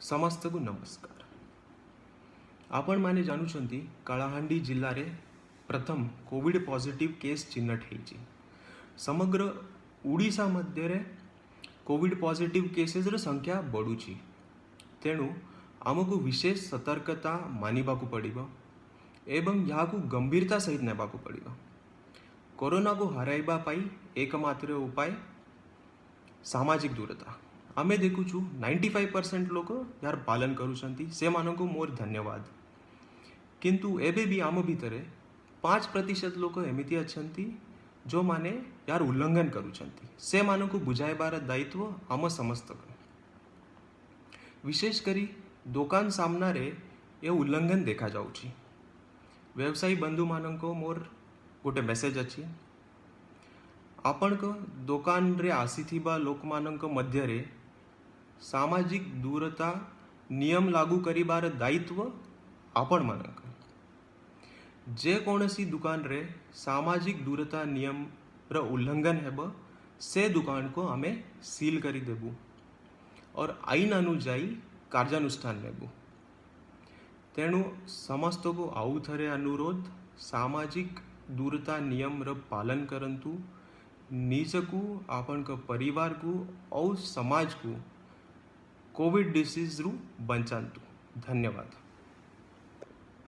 समस्त को नमस्कार। आपण माने जानुछंती कलाहांडी जिल्ला रे प्रथम कोविड पॉजिटिव केस चिन्हट होईची। समग्र ओडिशा मध्य रे कोविड पॉजिटिव केसेस र संख्या बढ़ुची। तेणु आमको विशेष सतर्कता मानिबाकू पड़िबो एवं याकू गंभीरता सहित नेबाकू पड़िबो। कोरोना को हराइबा पाई एकमात्र उपाय सामाजिक दूरता। आमे देखुछु 95% लोक यार पालन करूछंती, से मानको मोर धन्यवाद। किंतु एबे भी आम भितरे 5% लोक एमिति अछंती जो माने यार उल्लंघन करूछंती, से मानको बुझाइबार दायित्व आम समस्त को। विशेष करी दुकान सामना रे ये उल्लंघन देखा जाउछि। व्यवसायी बंधु मानको मोर गोटे मेसेज अछि। आपण को दुकान रे आसीथिबा लोक मानक मध्य रे सामाजिक दूरता नियम लागू करिबार दायित्व आपण मानक। जे कौनसी दुकान रे सामाजिक दूरता नियम र उल्लंघन हेब से दुकान को हमें सील करी देबू और आईन अनुजाई कार्यानुष्ठान लेबू। तेणु समस्त को आउ थरे अनुरोध, सामाजिक दूरता नियम र पालन करंतु। निजकू, आपण का परिवार को और समाज को कोविड डिसीज रु बंचांतु। धन्यवाद।